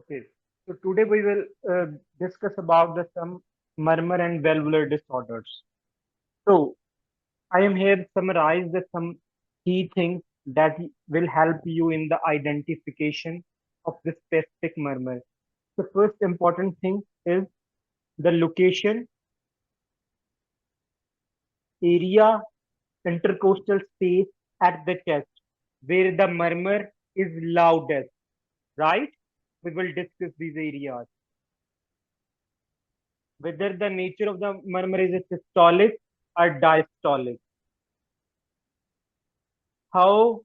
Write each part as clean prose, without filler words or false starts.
Okay. So today we will discuss about the some murmur and valvular disorders. So I am here to summarize the some key things that will help you in the identification of the specific murmur. The first important thing is the location, area, intercostal space at the chest where the murmur is loudest, right? We will discuss these areas. Whether the nature of the murmur is systolic or diastolic. How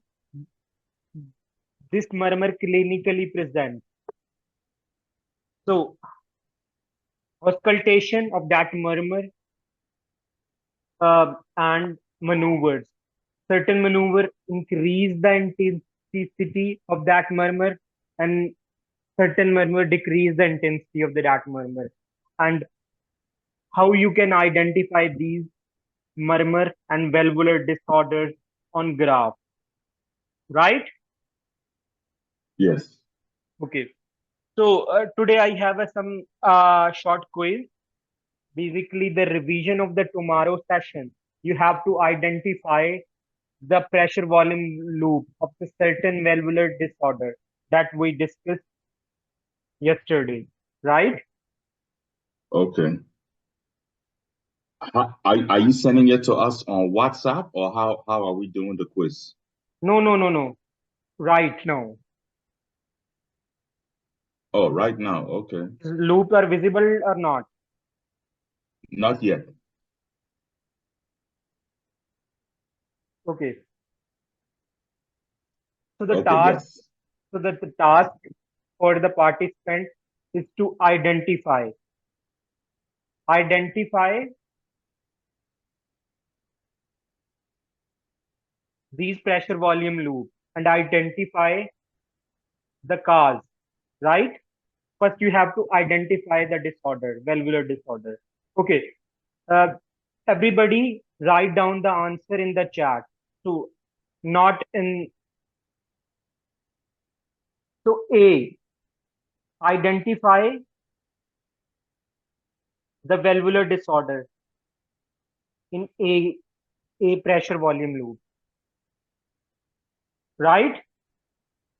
this murmur clinically presents. So, auscultation of that murmur and maneuvers. Certain maneuver increase the intensity of that murmur, and certain murmur decrease the intensity of that murmur. And how you can identify these murmur and valvular disorders on graph, right? Yes. Okay. So today I have some short quiz. Basically, the revision of the tomorrow session. You have to identify the pressure volume loop of the certain valvular disorder that we discussed yesterday, right? Okay. Are you sending it to us on WhatsApp or how are we doing the quiz? No, no, no, no. Right now, Oh, right now. Okay. loops are visible or not? Not yet. Okay. So the Okay, task, yes. so that the task for the participant is to identify these pressure volume loops and identify the cause, right? First, you have to identify the disorder, valvular disorder. Okay. Uh, Everybody write down the answer in the chat. So, not in. So, A, identify the valvular disorder in A pressure volume loop, right?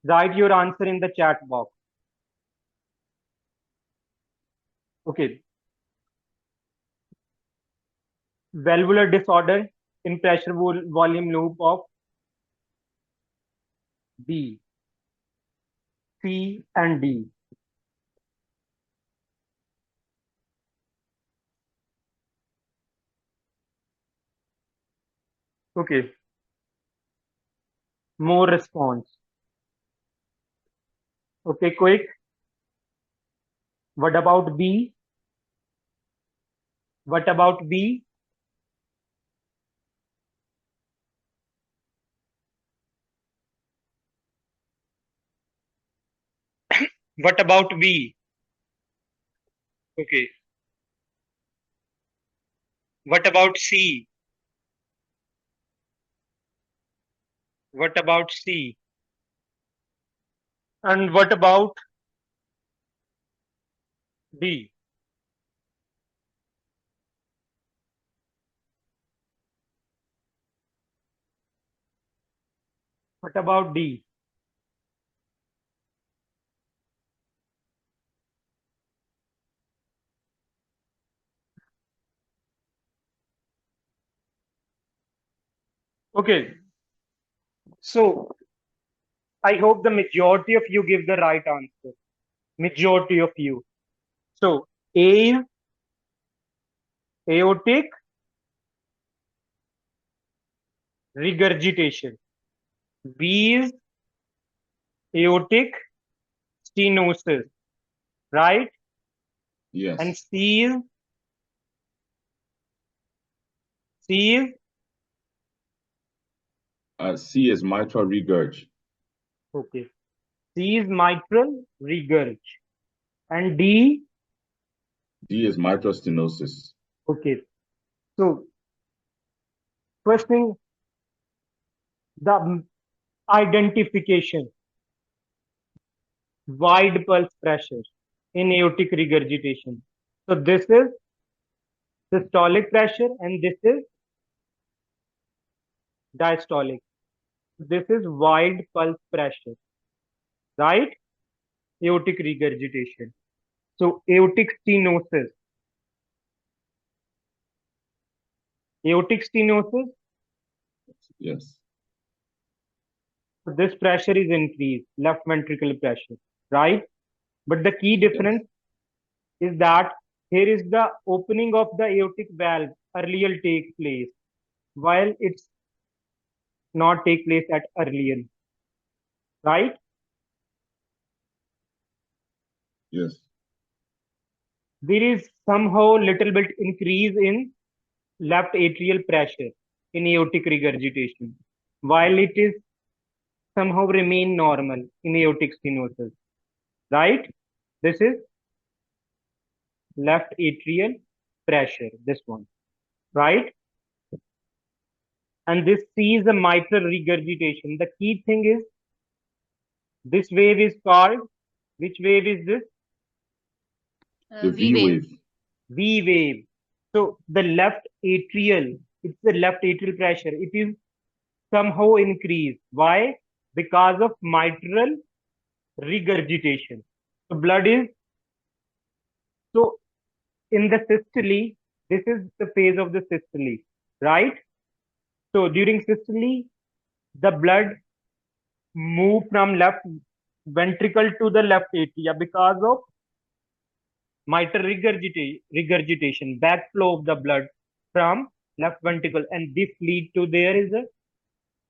Write your answer in the chat box. Okay. Valvular disorder in pressure volume loop of B, C, and D. Okay. More response. Okay, quick. What about B? What about B? What about B? Okay. What about C? What about C? And what about D? What about D? Okay. So I hope the majority of you give the right answer. Majority of you. So A, aortic regurgitation. B is aortic stenosis, right? And Yes. C is C is mitral regurg. okay. C is mitral regurg. And D, D is mitral stenosis. okay. So first thing, the identification. wide pulse pressure in aortic regurgitation. So this is systolic pressure and this is diastolic. This is wide pulse pressure, right? Aortic regurgitation. So aortic stenosis. Aortic stenosis, Yes. so this pressure is increased, left ventricular pressure, right? But the key Yes. difference is that here is the opening of the aortic valve earlier take place, while it's not take place at earlier, right? Yes. There is somehow little bit increase in left atrial pressure in aortic regurgitation, while it is somehow remain normal in aortic stenosis, right? This is left atrial pressure, this one, right? And this C is the mitral regurgitation. The key thing is this wave is called, which wave is this? The V V wave. wave. V wave. So the left atrial, it's the left atrial pressure. It is somehow increased. Why? Because of mitral regurgitation. So blood is, so in the systole, this is the phase of the systole, right? So during systole, the blood move from left ventricle to the left atria because of mitral regurgitation, backflow of the blood from left ventricle, and this lead to there is a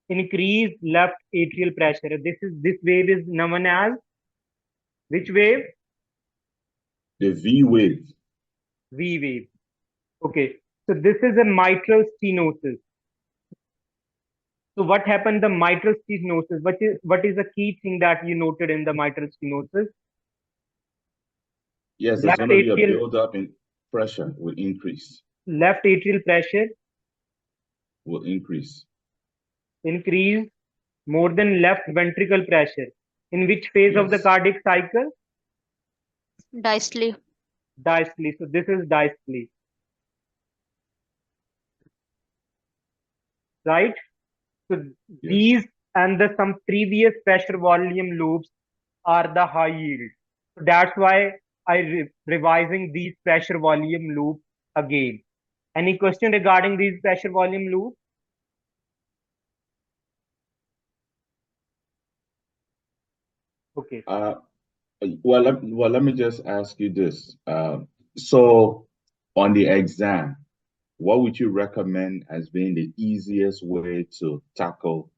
increased left atrial pressure. This wave is known as which wave? The V wave. V wave. Okay, so this is a mitral stenosis. So what happened? The mitral stenosis. What is the key thing that you noted in the mitral stenosis? Yes, there's Left going to be a atrial buildup in pressure will increase. left atrial pressure Will increase. increase more than left ventricle pressure. In which phase of the Yes. cardiac cycle? Diastole. Diastole. So this is diastole, right? So Yes. these and the some previous pressure volume loops are the high yield. So that's why I revising these pressure volume loop again. Any question regarding these pressure volume loop? Okay. Let me just ask you this. So on the exam, what would you recommend as being the easiest way to tackle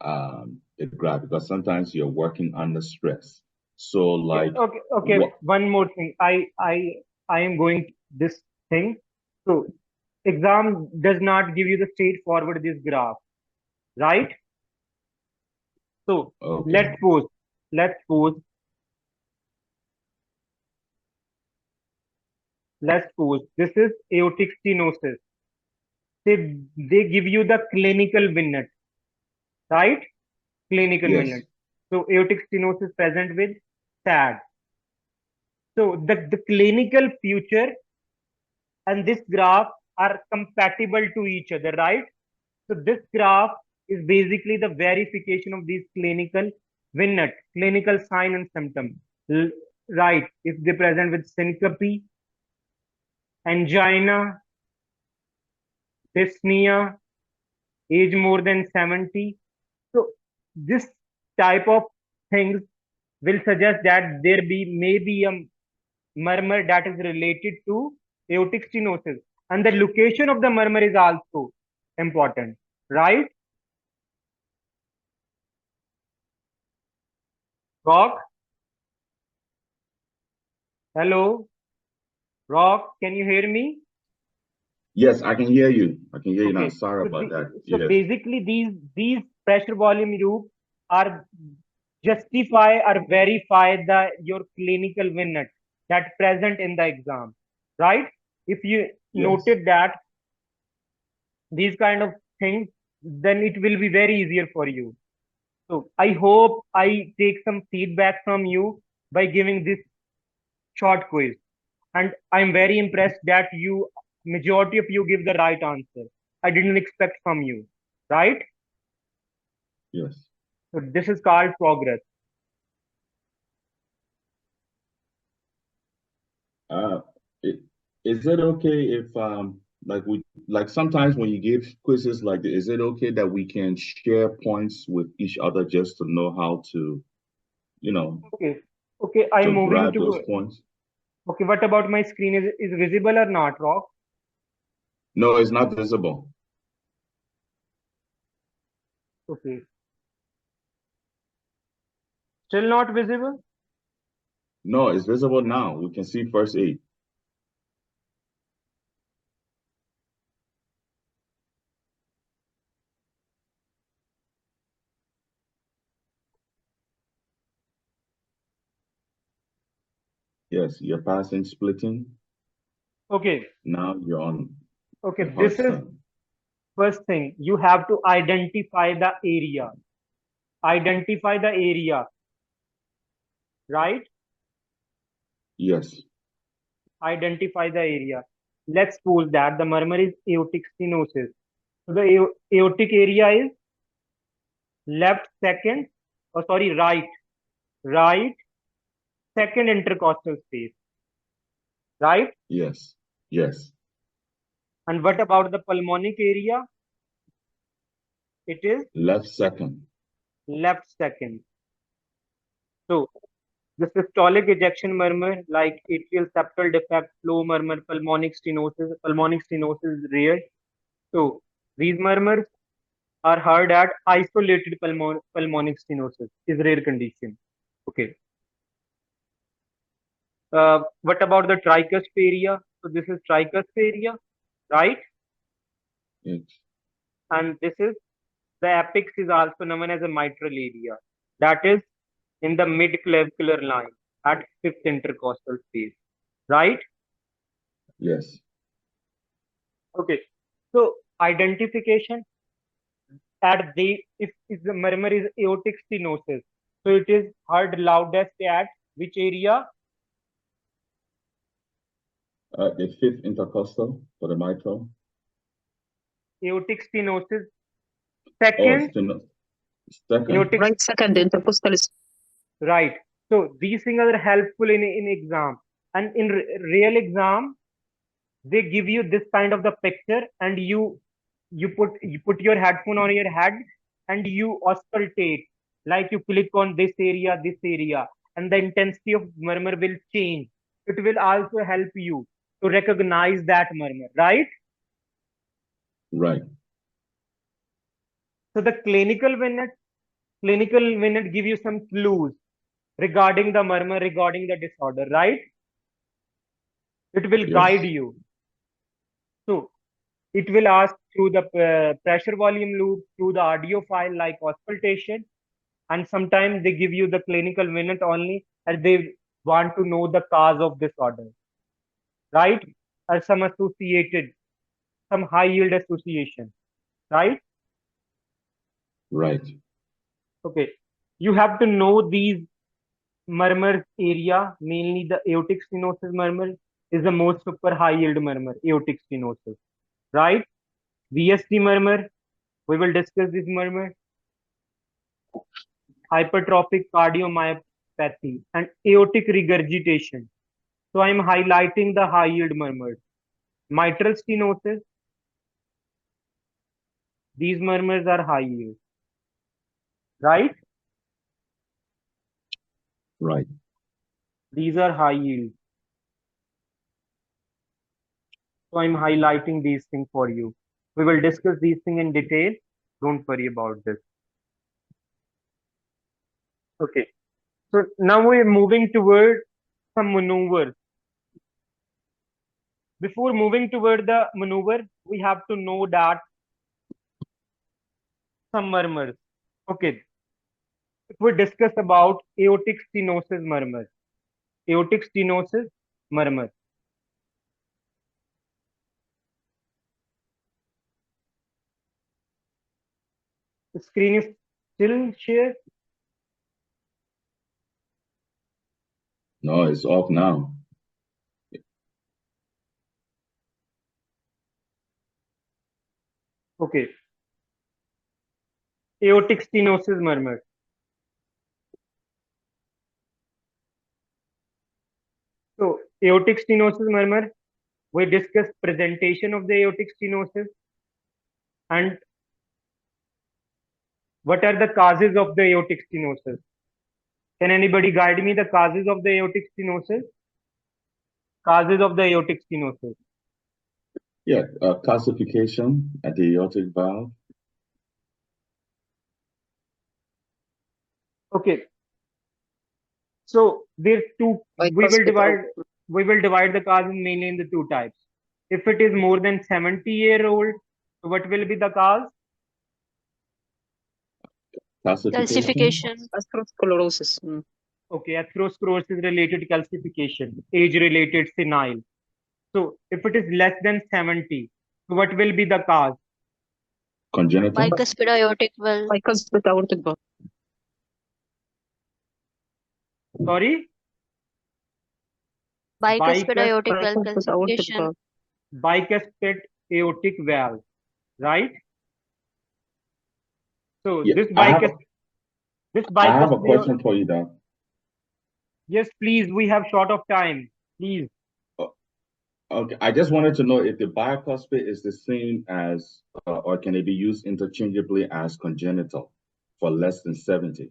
the graph? Because sometimes you're working under stress. So Okay, like okay. what? One more thing. I am going this thing. So exam does not give you the straightforward this graph, right? So Okay. let's pose. Let's pose. Let's pose. This is aortic stenosis. They give you the clinical vignette, right? Clinical Yes. vignette. So aortic stenosis present with SAD. So the clinical future and this graph are compatible to each other, right? So this graph is basically the verification of these clinical vignette, clinical sign and symptom, right? If they present with syncope, angina, dyspnea, age more than 70. So this type of things will suggest that there may be a murmur that is related to aortic stenosis, and the location of the murmur is also important, right? Rock, hello, Rock, can you hear me? Yes, I can hear you. I can hear you now. Okay, Sorry so about that. so Yes. basically these pressure volume loops are justify or verify the your clinical vignette that present in the exam, right? If you Yes. noted that these kind of things, then it will be very easier for you. So I hope I take some feedback from you by giving this short quiz. And I'm very impressed that majority of you give the right answer. I didn't expect from you, right? Yes. So this is called progress. Uh, i- is it okay if like sometimes when you give quizzes like this, is it okay that we can share points with each other just to know how to, you know, Okay. Okay, I'm to moving grab to. those points? Okay, what about my screen? Is visible or not, Rock? No, it's not visible. Okay. Still not visible? No, it's visible now. We can see first aid. Yes, you're passing splitting. Okay. Now you're on Okay, the this heart is center. first thing. You have to identify the area. Identify the area, right? Yes, Identify the area. Let's suppose that the murmur is aortic stenosis. So the aortic area is left second, or sorry, right second intercostal space, right? yes, yes. And what about the pulmonic area? It is Left second. left second. So the systolic ejection murmur, like atrial septal defect, flow murmur, pulmonic stenosis is rare. So these murmurs are heard at isolated pulmonic stenosis, is rare condition. Okay. What about the tricuspid area? So this is tricuspid area, right? Yes, And this is the apex is also known as a mitral area. That is in the mid-clavicular line at fifth intercostal space, right? yes. Okay. So identification at if the murmur is aortic stenosis, so it is heard loudest at which area? The fifth intercostal for the mitral. Aortic stenosis. Oh, Second, second. aortic, Right second intercostal is right. So these things are helpful in exam. And in real exam, they give you this kind of the picture, and you put your headphone on your head, and you auscultate, like you click on this area, and the intensity of murmur will change. It will also help you to recognize that murmur, right? Right, So the clinical minute give you some clues regarding the murmur, regarding the disorder, right? It will guide yes, you. So it will ask through the pressure volume loop, through the audio file like auscultation, and sometimes they give you the clinical minute only, and they want to know the cause of disorder, right? Or some high yield association, right? right, Okay. You have to know these murmurs area, mainly the aortic stenosis murmur is the most super high yield murmur, aortic stenosis, right? VSD murmur, we will discuss this murmur, hypertrophic cardiomyopathy, and aortic regurgitation. So I'm highlighting the high yield murmurs. Mitral stenosis, these murmurs are high yield, right? right. These are high yield. So I'm highlighting these things for you. We will discuss these things in detail. Don't worry about this. Okay. So now we're moving toward some maneuvers. Before moving toward the maneuver, we have to know that some murmurs. Okay. If we discuss about aortic stenosis murmur, aortic stenosis murmur. The screen is Still share? No, it's off now. Okay. Aortic stenosis murmur. So, aortic stenosis murmur, we discussed presentation of the aortic stenosis and what are the causes of the aortic stenosis. Can anybody guide me the causes of the aortic stenosis? Causes of the aortic stenosis. Yeah, calcification at the aortic valve. Okay. So there's two. We will divide the causes mainly in the two types. If it is more than 70-year-old, what will be the cause? Calcification. Atherosclerosis. Okay, atherosclerosis related calcification, age-related senile. So if it is less than 70, so what will be the cause? Congenital. Bicuspid aortic valve. Bicuspid aortic valve. Sorry? Bicuspid aortic valve Bicuspid aortic calcification. valve. Bicuspid aortic valve, right? So Yeah, this I have a bicuspid, question for you, Doc. yes, please, we have short of time. Please. Okay, I just wanted to know if the bicuspid is the same as, or can it be used interchangeably as congenital for less than 70?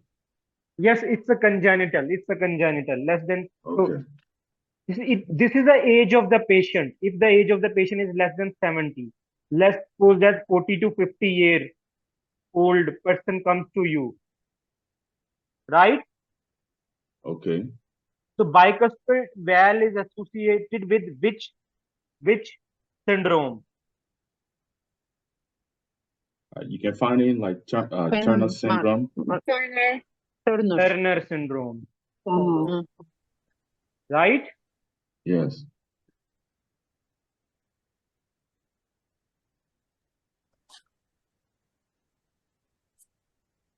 Yes, it's a congenital. It's a congenital. Less than. Okay. So this is the age of the patient. If the age of the patient is less than 70, let's suppose that 40 to 50-year old person comes to you, right? Okay. So bicuspid valve is associated with which syndrome? You can find it in like Turner syndrome. Turner syndrome, right? Yes.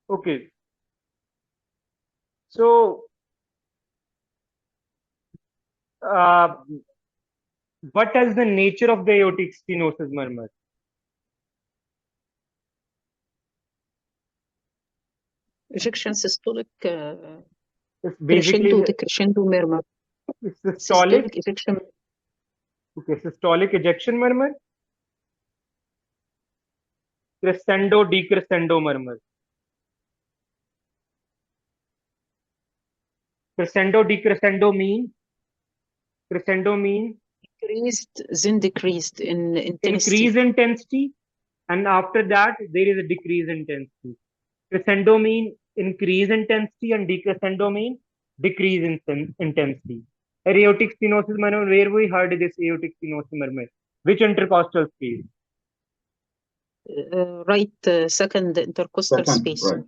Okay. So what is the nature of the aortic stenosis murmur? Ejection systolic It's basically crescendo murmur. it's systolic. Systolic ejection. Okay, systolic ejection murmur. Crescendo decrescendo murmur. Crescendo decrescendo mean Increased, then decreased in intensity. increase intensity, and after that there is a decrease intensity. Crescendo mean increase intensity and decrescendo mean decrease in intensity. Aortic stenosis murmur, where we heard this aortic stenosis murmur? Which intercostal space? Right second intercostal space. Right.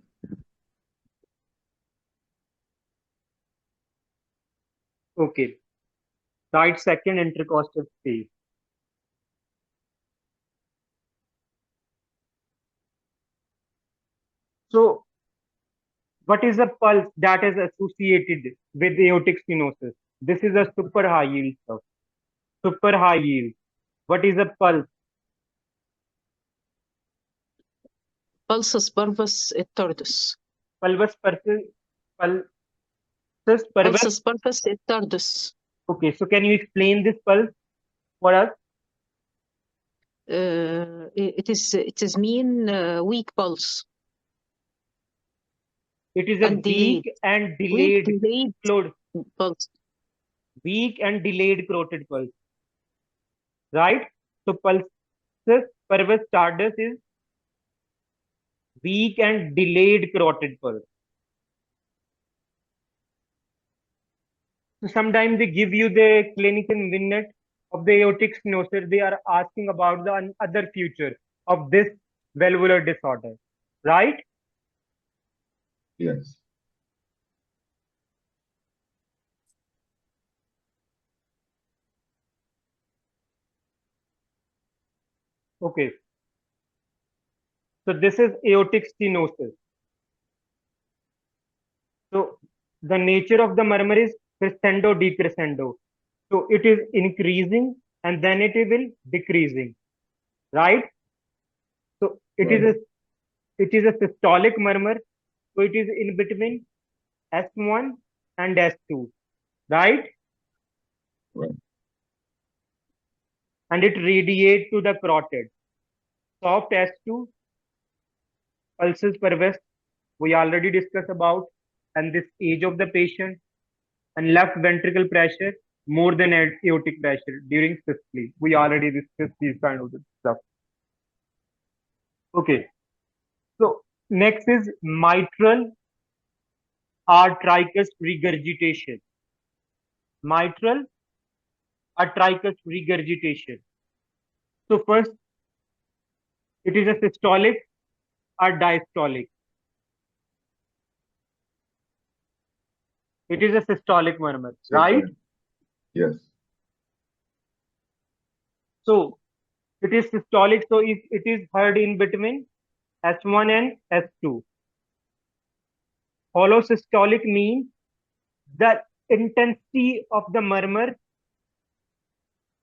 Okay. Right second intercostal space. So, what is a pulse that is associated with aortic stenosis? This is a super high yield stuff. Super high yield. What is a pulse? Pulsus parvus et tardus. Pulsus parvus. Pulsus parvus et tardus. Okay, so can you explain this pulse for us? It is mean weak pulse. It is a weak and delayed pulse. Weak and delayed carotid pulse. Right? So pulsus parvus tardus is weak and delayed carotid pulse. So sometimes they give you the clinical vignette of the aortic stenosis. They are asking about the other feature of this valvular disorder. Right? Yes. Okay. So this is aortic stenosis. So the nature of the murmur is crescendo decrescendo. So it is increasing and then it will decreasing, right? So it is Right. a systolic murmur. So it is in between S1 and S2, right? Right. And it radiates to the carotid. Soft S2, pulses per West, we already discussed about, and this age of the patient, and left ventricle pressure more than aortic pressure during systole. We already discussed these kind of stuff. Okay, so next is mitral artericus regurgitation. Mitral artericus regurgitation. So first, it is a systolic or diastolic. It is a systolic murmur, right? Yes. So it is systolic. So if it is heard in between S1 and S2. Hollow systolic means the intensity of the murmur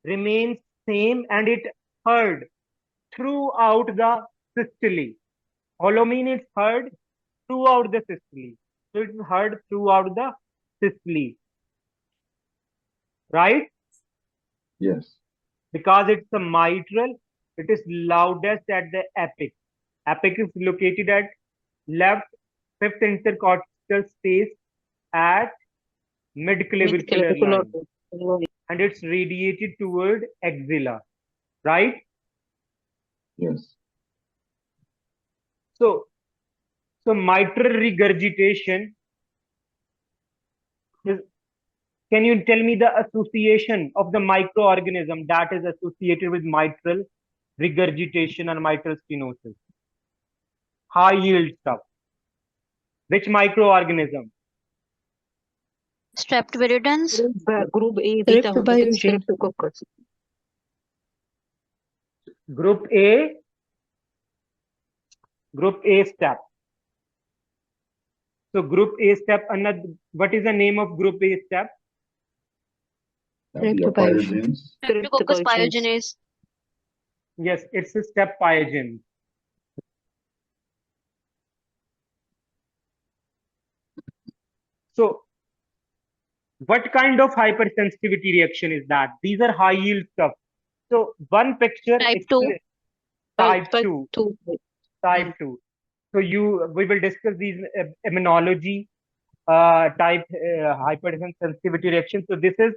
remains same and it heard throughout the systole. Hollow means it's heard throughout the systole. So it's heard throughout the systole, right? Yes. Because it's a mitral, it is loudest at the apex. Apex is located at left fifth intercostal space at mid-clavicular line, and it's radiated toward axilla, right? Yes. So mitral regurgitation is, can you tell me the association of the microorganism that is associated with mitral regurgitation and mitral stenosis? High yield stuff. Which microorganism? Streptovirudens. Group A beta Streptobiogen. Streptococcus. Group A step. So group A step, another, what is the name of group A step? Streptobiogen. Streptococcus pyogenes. Yes, it's a step pyogen. So what kind of hypersensitivity reaction is that? These are high yield stuff. So one picture. Type 2. Type 2. Two. Type 2. So we will discuss these immunology type hypersensitivity reaction. So this is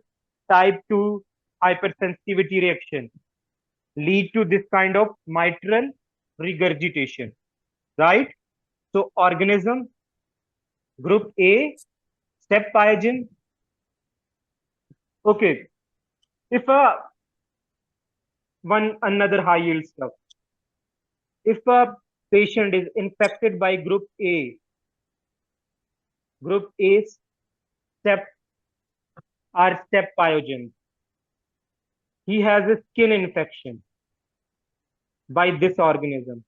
type 2 hypersensitivity reaction lead to this kind of mitral regurgitation, right? So organism group A step pyogen. Okay, if another high yield stuff, if a patient is infected by group A step or step pyogen, he has a skin infection by this organism.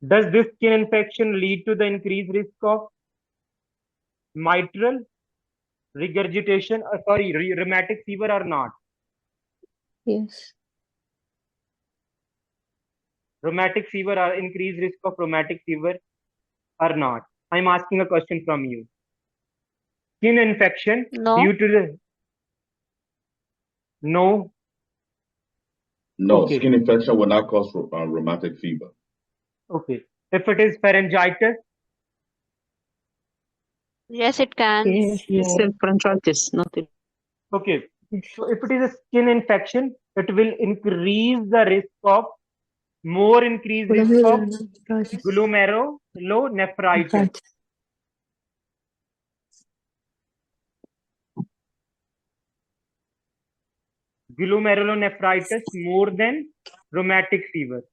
Does this skin infection lead to the increased risk of mitral regurgitation, rheumatic fever or not? Yes. Rheumatic fever or increased risk of rheumatic fever or not? I'm asking a question from you. Skin infection No. due to the no. No, Okay. skin infection will not cause rheumatic fever. Okay. If it is pharyngitis, Yes, it can. Yes. It's No. bronchitis, not it. okay. So if it is a skin infection, it will increase the risk of glomerulonephritis. Glomerulonephritis more than rheumatic fever,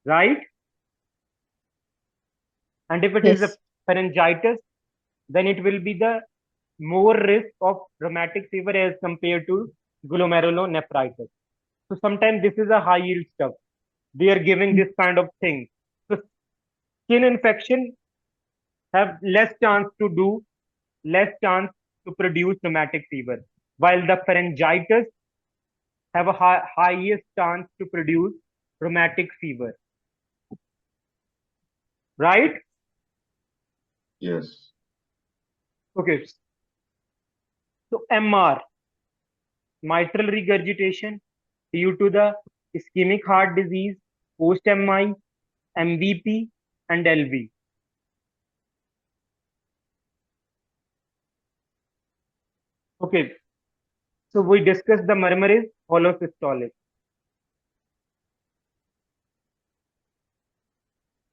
right? And if it is a Yes. pharyngitis, then it will be the more risk of rheumatic fever as compared to glomerulonephritis. So sometimes this is a high yield stuff. They are giving this kind of thing. So skin infection have less chance to produce rheumatic fever, while the pharyngitis have a highest chance to produce rheumatic fever. Right? Yes. Okay. So MR, mitral regurgitation due to the ischemic heart disease, post-MI, MVP, and LV. Okay. So we discussed the murmur is hollow systolic.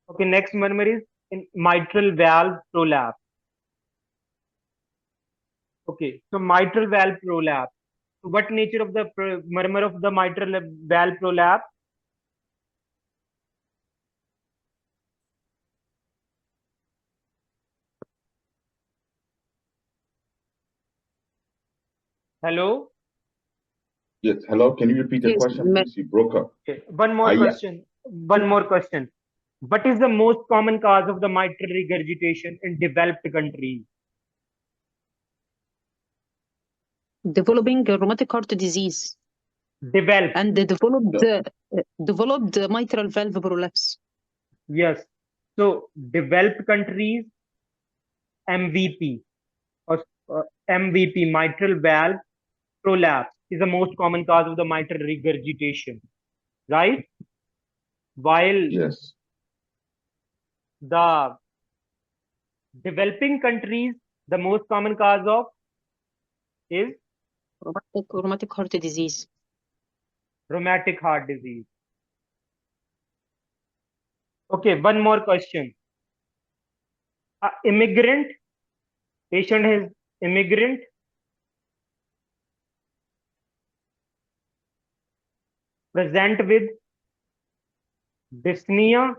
Okay, next murmur is in mitral valve prolapse. Okay, so mitral valve prolapse. So what nature of the murmur of the mitral valve prolapse? Hello? Yes. Hello. Can you repeat the Yes, question, please? You broke up. Okay, one more Yeah. question. One more question. What is the most common cause of the mitral regurgitation in developed countries? developing a rheumatic heart disease Developed. and they developed mitral valve prolapse. Yes. So developed countries, MVP or MVP, mitral valve prolapse, is the most common cause of the mitral regurgitation, right? While Yes. the developing countries, the most common cause of is Rheumatic heart disease. rheumatic heart disease. Okay, one more question. Immigrant, patient is immigrant, present with dyspnea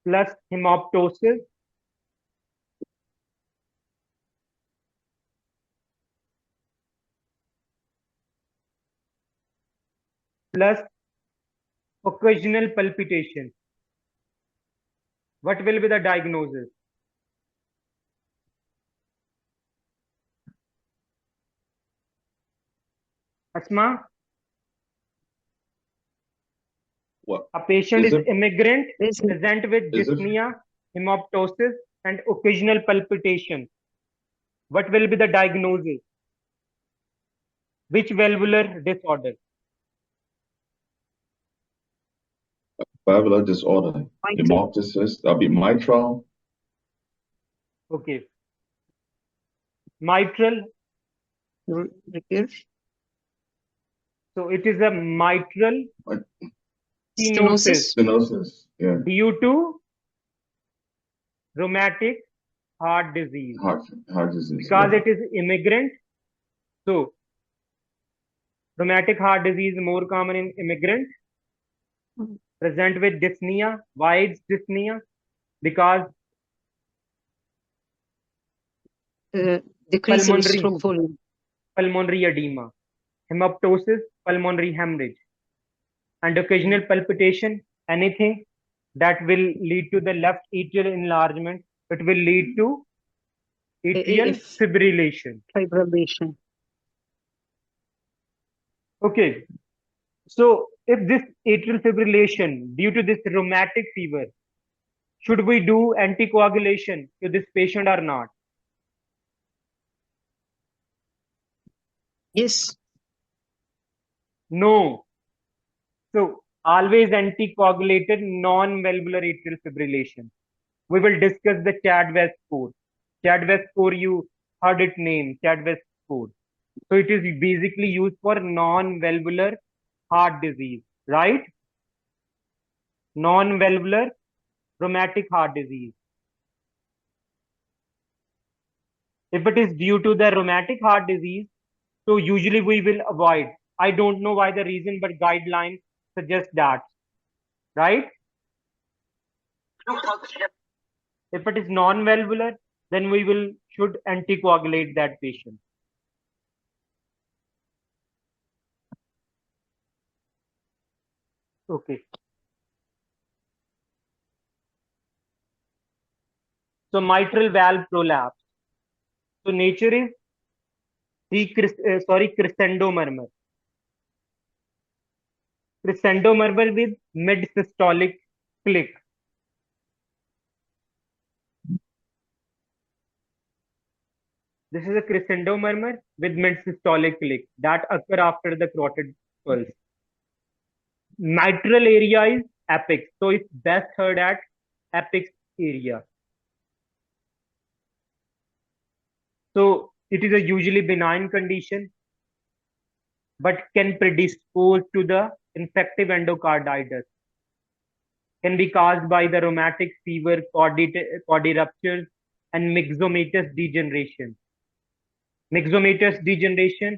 plus hemoptysis plus occasional palpitation. What will be the diagnosis? Asma, What a patient is is it? immigrant, Yes, present with Is it? dyspnea, hemoptysis, and occasional palpitation. What will be the diagnosis? Which valvular disorder? Valvular disorder. mitral. Hemoptysis. That'll be mitral. Okay. Mitral. Regurg- So it is a mitral stenosis Stenosis. Stenosis. Yeah. due to rheumatic heart disease. Heart disease. Because Yeah. it is immigrant, so rheumatic heart disease is more common in immigrant, present with dyspnea. Why it's dyspnea? Because Decrease in pulmonary stroke volume. pulmonary edema, hemoptysis, pulmonary hemorrhage, and occasional palpitation. Anything that will lead to the left atrial enlargement, it will lead to atrial If fibrillation. fibrillation. Okay, so if this atrial fibrillation due to this rheumatic fever, should we do anticoagulation to this patient or not? Yes. No. So always anticoagulated non-valvular atrial fibrillation. We will discuss the Chad-West score. Chad-West score, you heard it name, Chad-West score. So it is basically used for non-valvular heart disease, right? Non-valvular rheumatic heart disease. If it is due to the rheumatic heart disease, so usually we will avoid. I don't know why the reason, but guidelines suggest that, right? If it is non-valvular, then we should anticoagulate that patient. Okay. So mitral valve prolapse. So nature is crescendo murmur. Crescendo murmur with mid systolic click. This is a crescendo murmur with mid systolic click that occur after the carotid pulse. Mitral area is apex, so it's best heard at apex area. So it is a usually benign condition, but can predispose to the infective endocarditis. Can be caused by the rheumatic fever, chordae ruptures, and myxomatous degeneration. Myxomatous degeneration.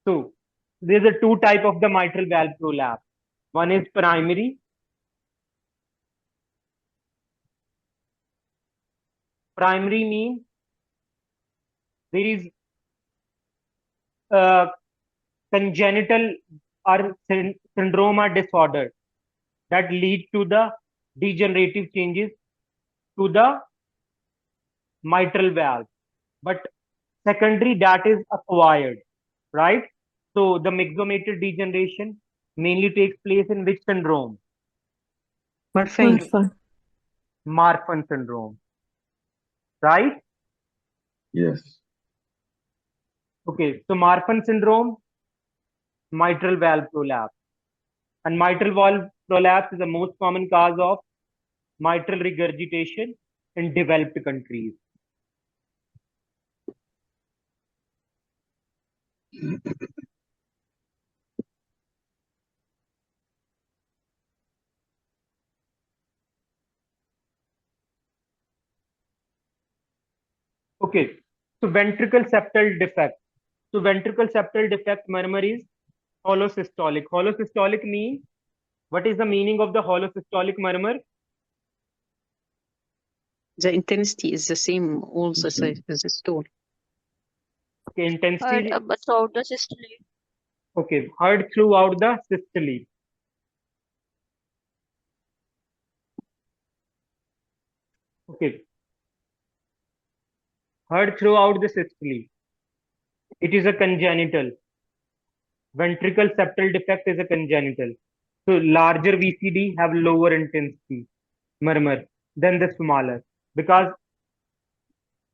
So there's a two type of the mitral valve prolapse. One is primary. Primary means there is congenital or syndrome or disorder that lead to the degenerative changes to the mitral valve. But secondary, that is acquired, right? So the myxomatous degeneration mainly takes place in which syndrome? Marfan. Marfan syndrome, right? Yes. Okay, so Marfan syndrome, mitral valve prolapse. And mitral valve prolapse is the most common cause of mitral regurgitation in developed countries. Okay, so ventricle septal defect. So ventricle septal defect murmur is hollow systolic. Hollow systolic means, what is the meaning of the hollow systolic murmur? The intensity is the same also as the stone. Okay, intensity. But throughout the systole. Okay, heard throughout the systole. Okay, heard throughout the systole. It is a congenital. Ventricle septal defect is a congenital. So larger VCD have lower intensity murmur than the smaller, because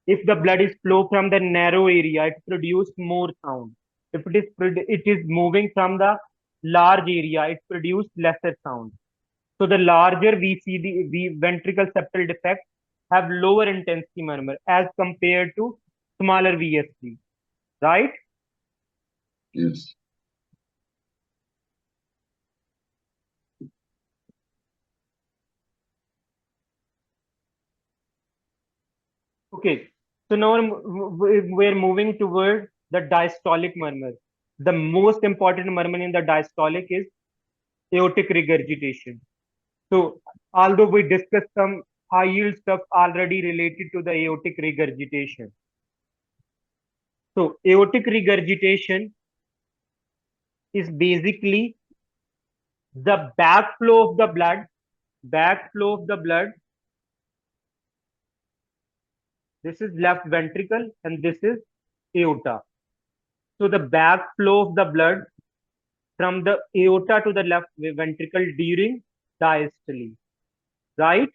if the blood is flow from the narrow area, it produces more sound. If it is moving from the large area, it produces lesser sound. So the larger VCD, ventricle septal defect, have lower intensity murmur as compared to smaller VSD, right? Yes. Okay, so now we're moving toward the diastolic murmur. The most important murmur in the diastolic is aortic regurgitation. So although we discussed some high yield stuff already related to the aortic regurgitation. So aortic regurgitation is basically the backflow of the blood. This is left ventricle and this is aorta. So the backflow of the blood from the aorta to the left ventricle during diastole, right?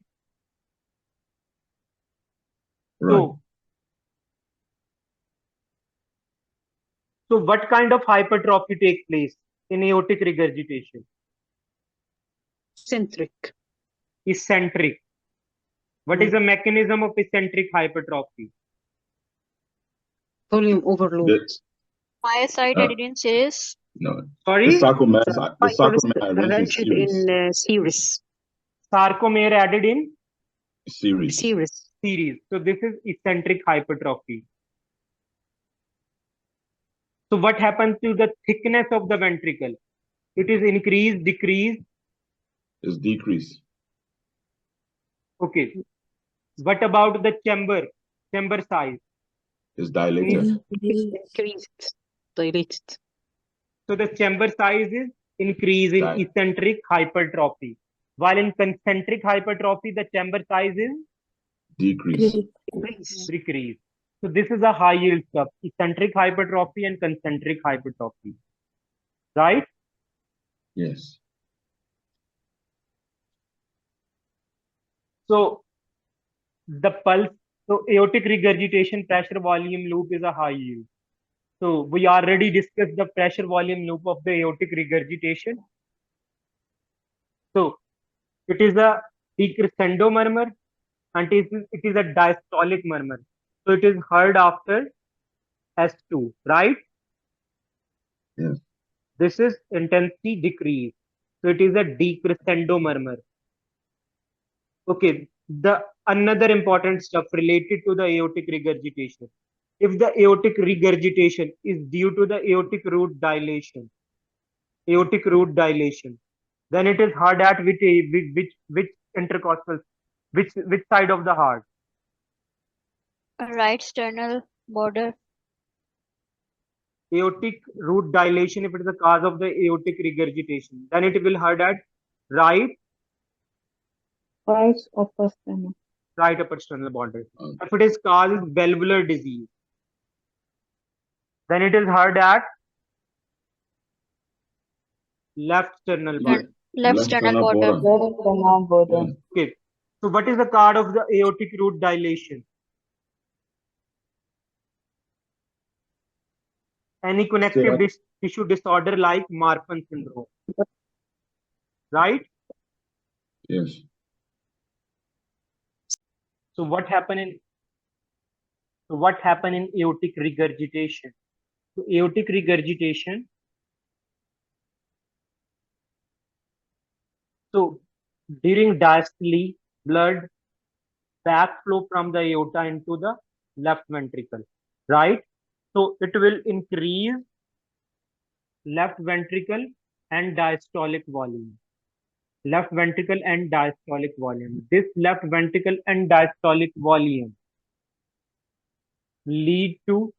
Right. So what kind of hypertrophy takes place in aortic regurgitation? Eccentric. What is the mechanism of eccentric hypertrophy? Volume overload. Myocyte adenine series. No. Sorry? The sarcomere arranged in Arranged in series. Sarcomere added in series. So this is eccentric hypertrophy. So what happens to the thickness of the ventricle? It is increase, decrease? It's decrease. Okay. What about the chamber size? It's dilated. Increased, dilated. So the chamber size is increase in eccentric hypertrophy. While in concentric hypertrophy, the chamber size is Decrease. decrease. So this is a high yield stuff, eccentric hypertrophy and concentric hypertrophy, right? Yes. So the pulse, so aortic regurgitation pressure volume loop is a high yield. So we already discussed the pressure volume loop of the aortic regurgitation. So it is a decrescendo murmur and it is a diastolic murmur. So it is heard after S2, right? Yes. This is intensity decrease. So it is a decrescendo murmur. Okay, the another important stuff related to the aortic regurgitation. If the aortic regurgitation is due to the aortic root dilation, then it is heard at which intercostal, which side of the heart? Right sternal border. Aortic root dilation, if it is the cause of the aortic regurgitation, then it will heard at right Right upper stomach. right upper sternal border. Okay. If it is caused valvular disease, then it is heard at left sternal border. Left sternal border. Left sternal border. Yeah. Okay. So what is the cause of the aortic root dilation? Any connective tissue disorder like Marfan syndrome, right? Yes. So what happened in aortic regurgitation? So aortic regurgitation. So during diastole, blood backflow from the aorta into the left ventricle, right? So it will increase left ventricle and diastolic volume. Left ventricle and diastolic volume. This left ventricle and diastolic volume lead to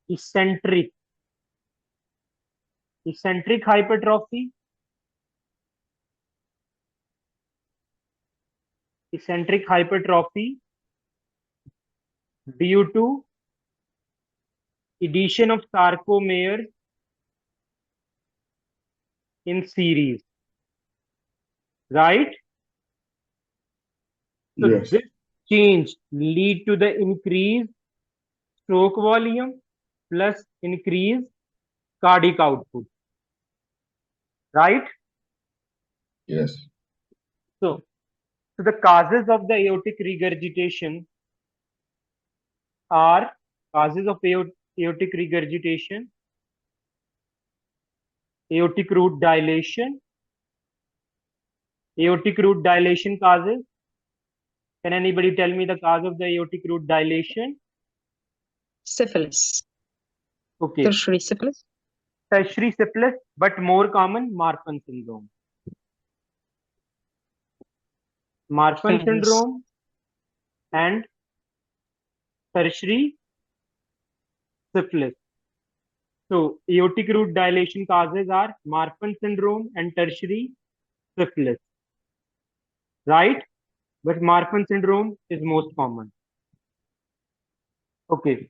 eccentric hypertrophy, due to addition of sarcomeres in series, right? So Yes. this change lead to the increased stroke volume plus increased cardiac output, right? Yes. So the causes of the aortic regurgitation are aortic regurgitation, aortic root dilation. Aortic root dilation causes. Can anybody tell me the cause of the aortic root dilation? Syphilis. Okay. Tertiary syphilis. Tertiary syphilis, but more common, Marfan syndrome. Marfan Yes. syndrome and tertiary syphilis. So aortic root dilation causes are Marfan syndrome and tertiary syphilis, right? But Marfan syndrome is most common. Okay.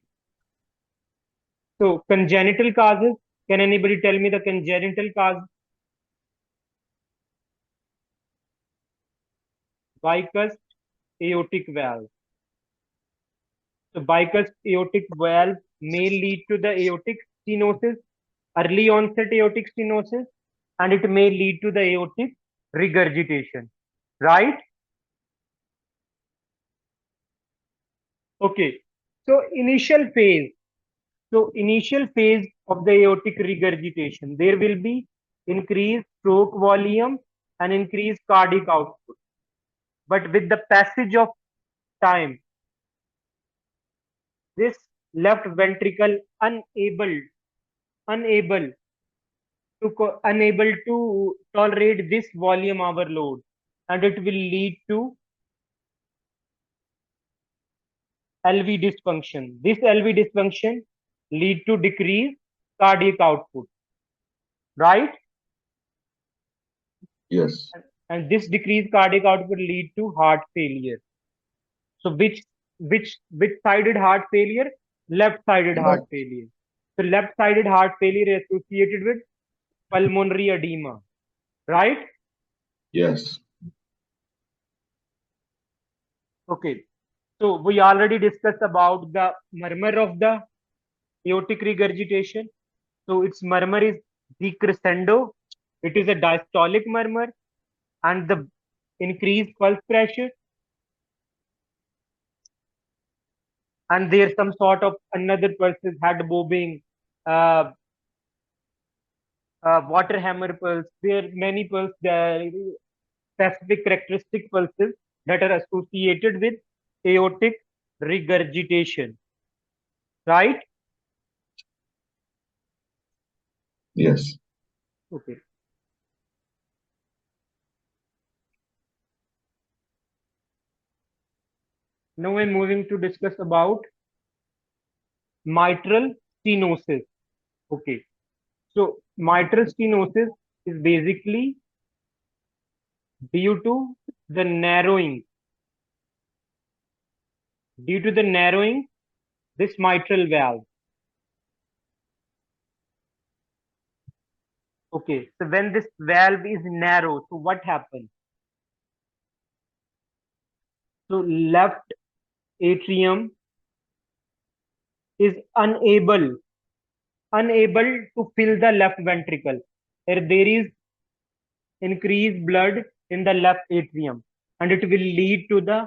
So congenital causes. Can anybody tell me the congenital cause? Bicust aortic valve. So bicust aortic valve may lead to the aortic stenosis, early onset aortic stenosis, and it may lead to the aortic regurgitation, right? Okay. So initial phase of the aortic regurgitation, there will be increased stroke volume and increased cardiac output. But with the passage of time, this left ventricle unable to tolerate this volume overload, and it will lead to LV dysfunction. This LV dysfunction lead to decreased cardiac output, right? Yes. and this decreased cardiac output lead to heart failure. So which sided heart failure? Left sided heart Left. failure. So left sided heart failure is associated with pulmonary edema, right? Yes. Okay. So we already discussed about the murmur of the aortic regurgitation. So its murmur is decrescendo. It is a diastolic murmur, and the increased pulse pressure, and there's some sort of another pulses, head bobbing, uh, water hammer pulse. There are many pulse, specific characteristic pulses that are associated with aortic regurgitation, right? Yes. Okay. Now I'm moving to discuss about mitral stenosis. Okay. So mitral stenosis is basically due to the narrowing, this mitral valve. Okay. So when this valve is narrow, so what happens? So left atrium is unable to fill the left ventricle. There is increased blood in the left atrium, and it will lead to the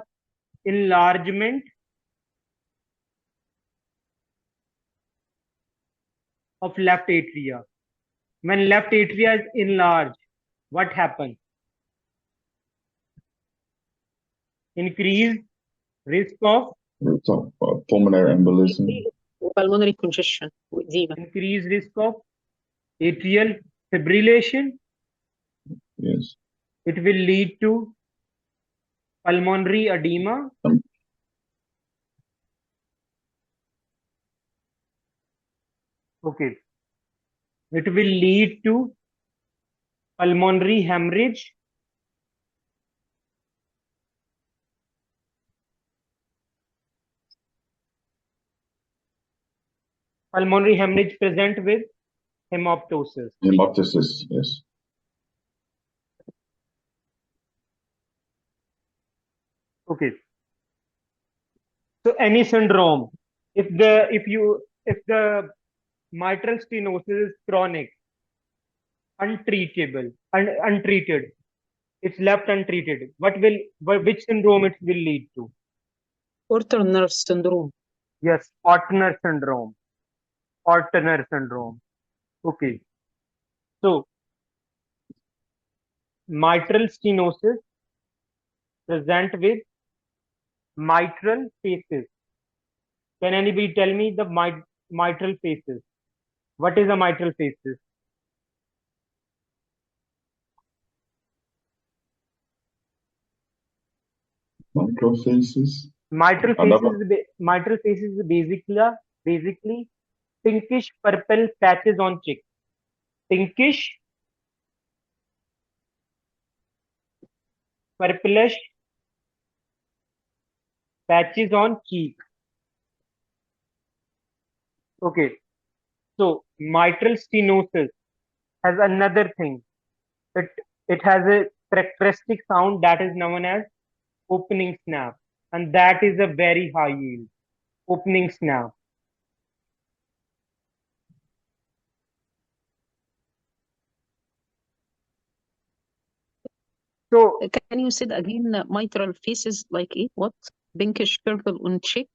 enlargement of left atria. When left atria is enlarged, what happens? Increased risk of We'll talk about pulmonary embolism. pulmonary congestion وإديمة. increased risk of atrial fibrillation. Yes. It will lead to pulmonary edema. Okay. It will lead to pulmonary hemorrhage. Pulmonary hemorrhage present with hemoptysis. Hemoptysis. Yes. Okay. So any syndrome, if the mitral stenosis is chronic, untreated, it's left untreated, which syndrome it will lead to? Portal nerve syndrome. Yes, Ortner syndrome. Ortner syndrome. Okay. So mitral stenosis present with mitral phases. Can anybody tell me the mitral phases? What is a mitral phases? Microphases. Mitral Another. phases is basically pinkish purple patches on cheek. Pinkish purplish patches on cheek. Okay. So mitral stenosis has another thing. It has a characteristic sound that is known as opening snap, and that is a very high yield. Opening snap. So Can you say it again? Mitral faces like it? What? Pinkish purple on cheek?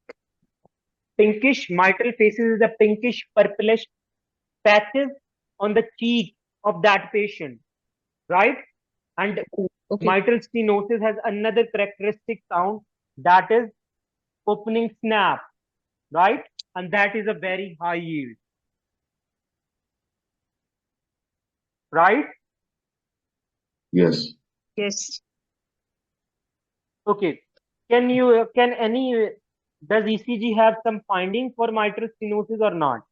pinkish mitral faces is the pinkish purplish patches on the cheek of that patient, right? And Okay. mitral stenosis has another characteristic sound that is opening snap, right? And that is a very high yield, right? Yes. Yes. Okay. Does ECG have some finding for mitral stenosis or not?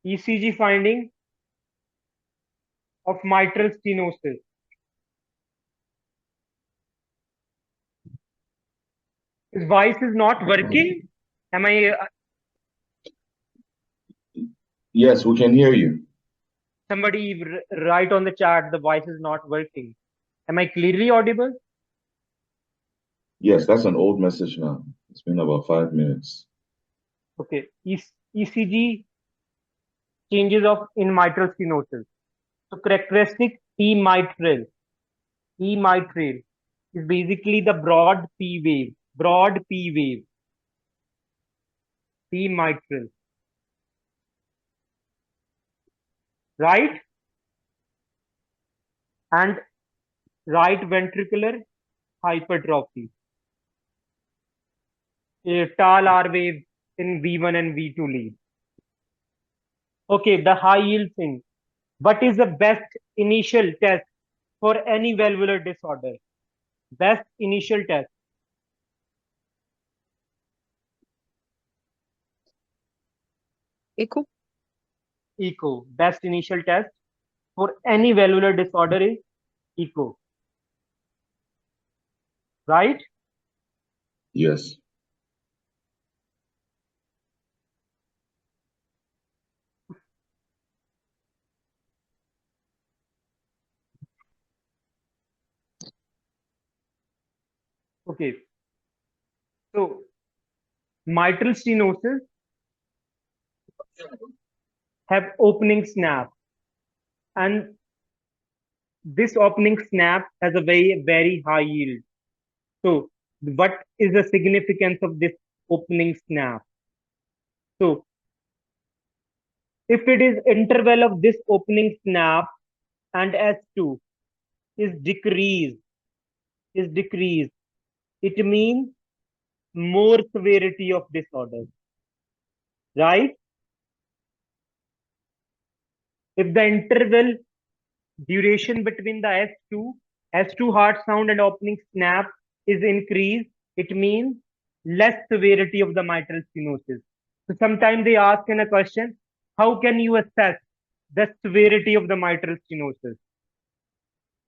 ECG finding of mitral stenosis. His voice is not working. Am I? Yes, we can hear you. Somebody write on the chat. The voice is not working. Am I clearly audible? Yes, that's an old message now. It's been about 5 minutes. Okay. ECG changes of in mitral stenosis. So characteristic P mitral. P mitral is basically the broad P wave. Broad P wave. P mitral. Right? And right ventricular hypertrophy. A tall R wave in V1 and V2 lead. Okay, the high yield thing. What is the best initial test for any valvular disorder? Best initial test. Echo. Echo. Best initial test for any valvular disorder is echo. Right? Yes. Okay. So, mitral stenosis have opening snap, and this opening snap has a very high yield. So, what is the significance of this opening snap? So, if it is interval of this opening snap and S2 is decreased, it means more severity of disorder, right? If the interval duration between the S2 heart sound and opening snap is increased, it means less severity of the mitral stenosis. So sometimes they ask in a question, how can you assess the severity of the mitral stenosis?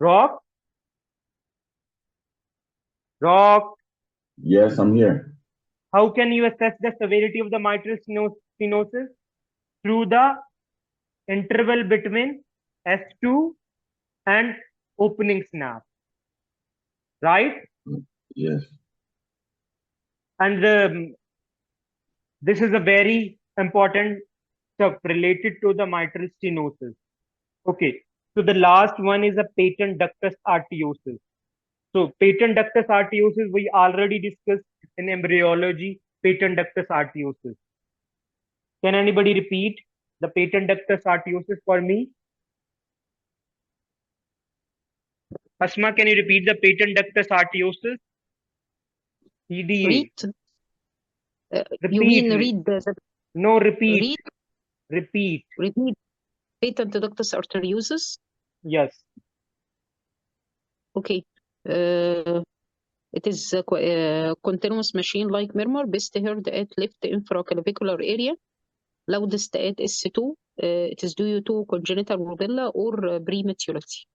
Rock? Yes, I'm here. How can you assess the severity of the mitral stenosis? Through the interval between S2 and opening snap, right? Yes. And this is a very important stuff related to the mitral stenosis. Okay, so the last one is a patent ductus arteriosus. So patent ductus arteriosus we already discussed in embryology. Patent ductus arteriosus. Can anybody repeat the patent ductus arteriosus for me? Asma, can you repeat the patent ductus arteriosus? PDA. Read. You Repeat. mean read the No, repeat. read Repeat. repeat patent ductus arteriosus. Yes. Okay. It is a continuous machine-like murmur best heard at left infraclavicular area, loudest at S2. It is due to congenital rubella or prematurity.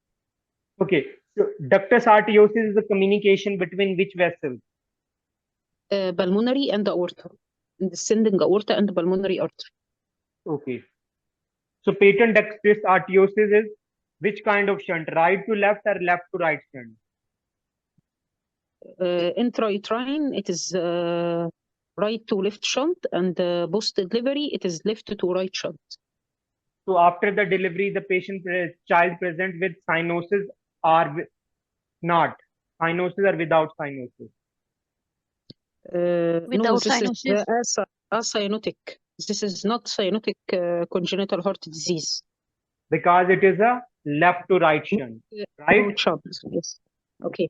Okay. So ductus arteriosus is the communication between which vessels? Pulmonary and aorta, descending aorta and pulmonary artery. Okay. So patent ductus arteriosus is which kind of shunt? Right to left or left to right shunt? Intrauterine, it is right to left shunt, and post delivery, it is left to right shunt. So after the delivery, the child present with cyanosis or not? Cyanosis or without cyanosis? No, Without this cyanosis. is acyanotic. This is not cyanotic congenital heart disease. Because it is a left to right shunt, right? Right shunt, yes. Okay.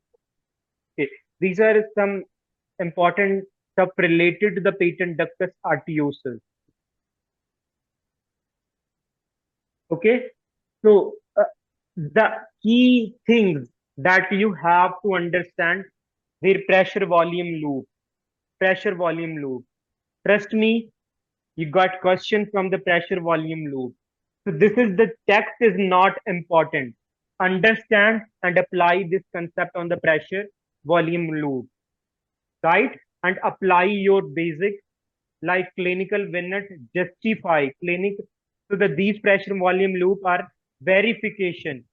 Okay. These are some important stuff related to the patent ductus arteriosus. Okay. So the key things that you have to understand, their pressure volume loop. Pressure volume loop. Trust me, You got question from the pressure volume loop. So this is the text is not important. Understand and apply this concept on the pressure volume loop, right? And apply your basics like clinical vignette, justify clinic. So that these pressure volume loop are verification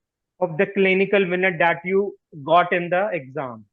of the clinical vignette that you got in the exam.